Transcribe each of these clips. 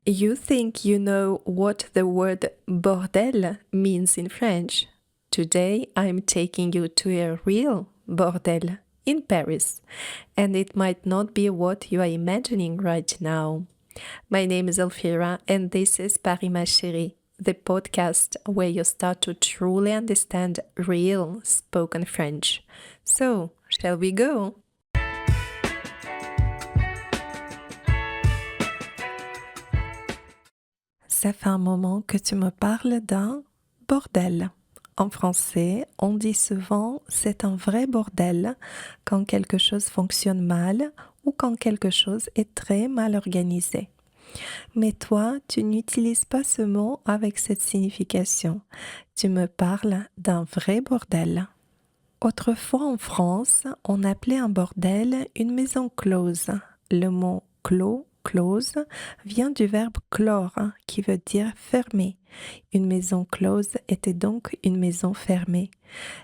You think you know what the word bordel means in French? Today I'm taking you to a real bordel in Paris, and it might not be what you are imagining right now. My name is Elfira, and this is Paris Ma Chérie, the podcast where you start to truly understand real spoken French. So, shall we go? Ça fait un moment que tu me parles d'un bordel. En français, on dit souvent c'est un vrai bordel quand quelque chose fonctionne mal ou quand quelque chose est très mal organisé. Mais toi, tu n'utilises pas ce mot avec cette signification. Tu me parles d'un vrai bordel. Autrefois en France, on appelait un bordel une maison close. Le mot clos, close, vient du verbe clore, qui veut dire fermer. Une maison close était donc une maison fermée.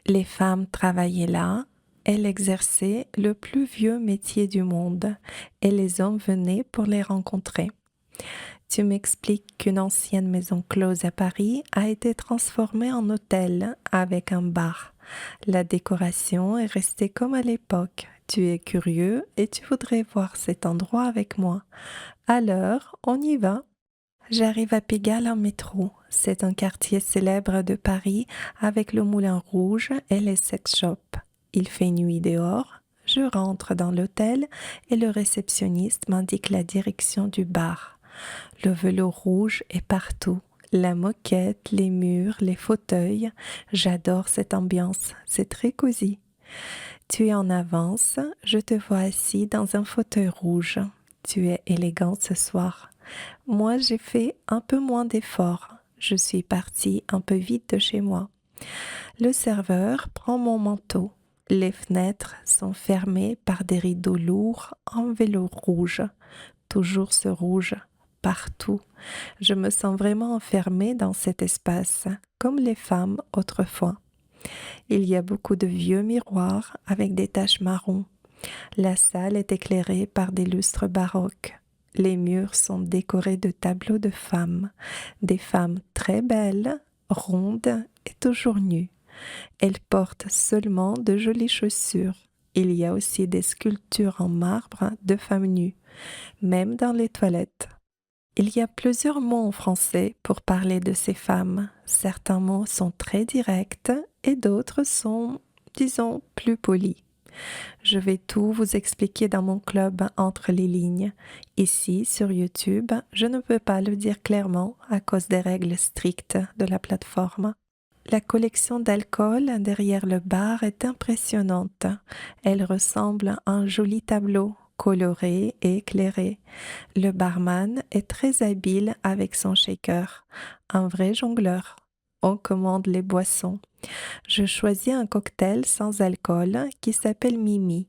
Les femmes travaillaient là, elles exerçaient le plus vieux métier du monde, et les hommes venaient pour les rencontrer. Tu m'expliques qu'une ancienne maison close à Paris a été transformée en hôtel avec un bar. La décoration est restée comme à l'époque. Tu es curieux et tu voudrais voir cet endroit avec moi. Alors, on y va. J'arrive à Pigalle en métro. C'est un quartier célèbre de Paris avec le Moulin Rouge et les sex shops. Il fait nuit dehors. Je rentre dans l'hôtel et le réceptionniste m'indique la direction du bar. Le velours rouge est partout. La moquette, les murs, les fauteuils. J'adore cette ambiance. C'est très cosy. Tu es en avance. Je te vois assis dans un fauteuil rouge. Tu es élégante ce soir. Moi, j'ai fait un peu moins d'efforts. Je suis partie un peu vite de chez moi. Le serveur prend mon manteau. Les fenêtres sont fermées par des rideaux lourds en velours rouge. Toujours ce rouge, partout. Je me sens vraiment enfermée dans cet espace, comme les femmes autrefois. Il y a beaucoup de vieux miroirs avec des taches marron. La salle est éclairée par des lustres baroques. Les murs sont décorés de tableaux de femmes, des femmes très belles, rondes et toujours nues. Elles portent seulement de jolies chaussures. Il y a aussi des sculptures en marbre de femmes nues, même dans les toilettes. Il y a plusieurs mots en français pour parler de ces femmes. Certains mots sont très directs et d'autres sont, disons, plus polis. Je vais tout vous expliquer dans mon club entre les lignes. Ici, sur YouTube, je ne peux pas le dire clairement à cause des règles strictes de la plateforme. La collection d'alcool derrière le bar est impressionnante. Elle ressemble à un joli tableau, coloré et éclairé. Le barman est très habile avec son shaker, un vrai jongleur. On commande les boissons. Je choisis un cocktail sans alcool qui s'appelle Mimi.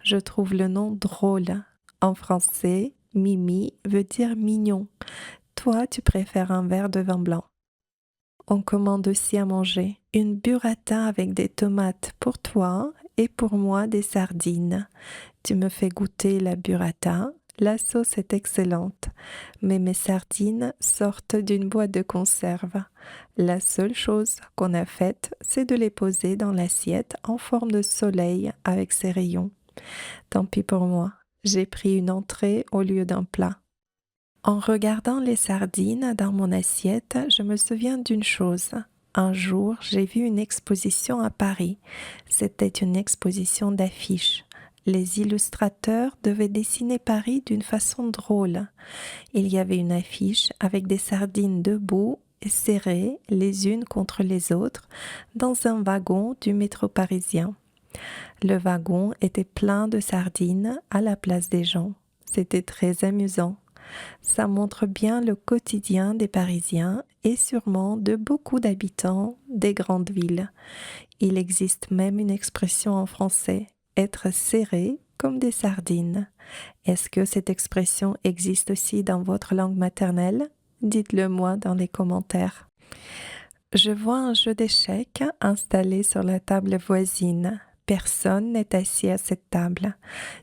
Je trouve le nom drôle. En français, Mimi veut dire mignon. Toi, tu préfères un verre de vin blanc. On commande aussi à manger une burrata avec des tomates pour toi et pour moi des sardines. Tu me fais goûter la burrata. La sauce est excellente, mais mes sardines sortent d'une boîte de conserve. La seule chose qu'on a faite, c'est de les poser dans l'assiette en forme de soleil avec ses rayons. Tant pis pour moi, j'ai pris une entrée au lieu d'un plat. En regardant les sardines dans mon assiette, je me souviens d'une chose. Un jour, j'ai vu une exposition à Paris. C'était une exposition d'affiches. Les illustrateurs devaient dessiner Paris d'une façon drôle. Il y avait une affiche avec des sardines debout et serrées les unes contre les autres dans un wagon du métro parisien. Le wagon était plein de sardines à la place des gens. C'était très amusant. Ça montre bien le quotidien des Parisiens et sûrement de beaucoup d'habitants des grandes villes. Il existe même une expression en français, être serré comme des sardines. Est-ce que cette expression existe aussi dans votre langue maternelle? Dites-le moi dans les commentaires. Je vois un jeu d'échecs installé sur la table voisine. Personne n'est assis à cette table.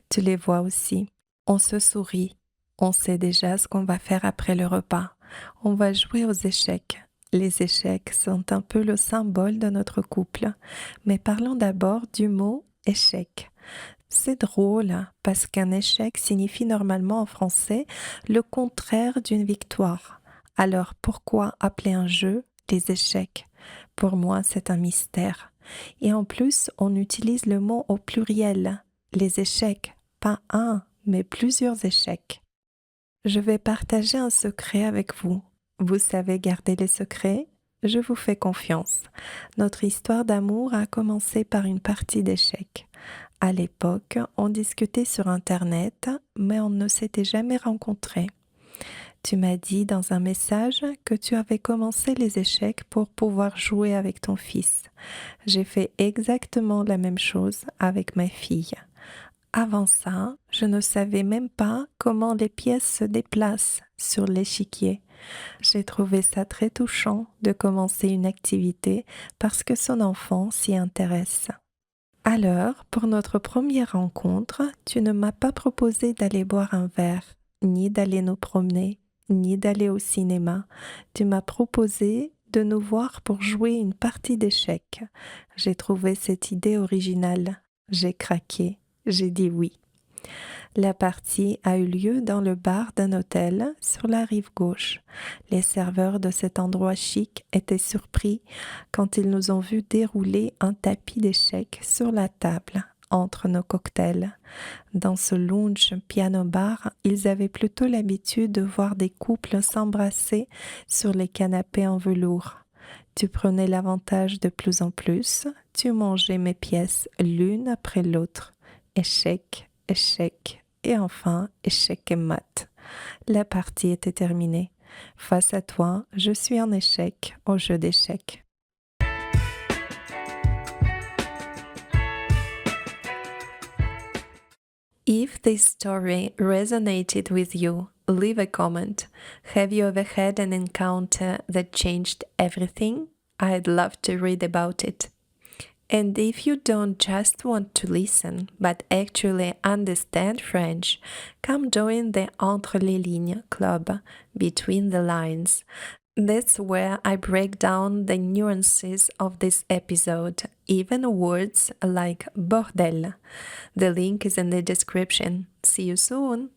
Tu les vois aussi. On se sourit. On sait déjà ce qu'on va faire après le repas. On va jouer aux échecs. Les échecs sont un peu le symbole de notre couple. Mais parlons d'abord du mot échec. C'est drôle parce qu'un échec signifie normalement en français le contraire d'une victoire. Alors pourquoi appeler un jeu des échecs? Pour moi, c'est un mystère. Et en plus, on utilise le mot au pluriel. Les échecs, pas un, mais plusieurs échecs. Je vais partager un secret avec vous. Vous savez garder les secrets? Je vous fais confiance. Notre histoire d'amour a commencé par une partie d'échecs. À l'époque, on discutait sur Internet, mais on ne s'était jamais rencontrés. Tu m'as dit dans un message que tu avais commencé les échecs pour pouvoir jouer avec ton fils. J'ai fait exactement la même chose avec ma fille. Avant ça, je ne savais même pas comment les pièces se déplacent sur l'échiquier. J'ai trouvé ça très touchant de commencer une activité parce que son enfant s'y intéresse. Alors, pour notre première rencontre, tu ne m'as pas proposé d'aller boire un verre, ni d'aller nous promener, ni d'aller au cinéma. Tu m'as proposé de nous voir pour jouer une partie d'échecs. J'ai trouvé cette idée originale. J'ai craqué. J'ai dit oui. La partie a eu lieu dans le bar d'un hôtel sur la rive gauche. Les serveurs de cet endroit chic étaient surpris quand ils nous ont vus dérouler un tapis d'échecs sur la table entre nos cocktails. Dans ce lounge piano-bar, ils avaient plutôt l'habitude de voir des couples s'embrasser sur les canapés en velours. Tu prenais l'avantage de plus en plus, tu mangeais mes pièces l'une après l'autre. Échec, échec, et enfin échec et mat. La partie était terminée. Face à toi, je suis en échec au jeu d'échecs. If this story resonated with you, leave a comment. Have you ever had an encounter that changed everything? I'd love to read about it. And if you don't just want to listen, but actually understand French, come join the Entre les Lignes Club, Between the Lines. That's where I break down the nuances of this episode, even words like bordel. The link is in the description. See you soon!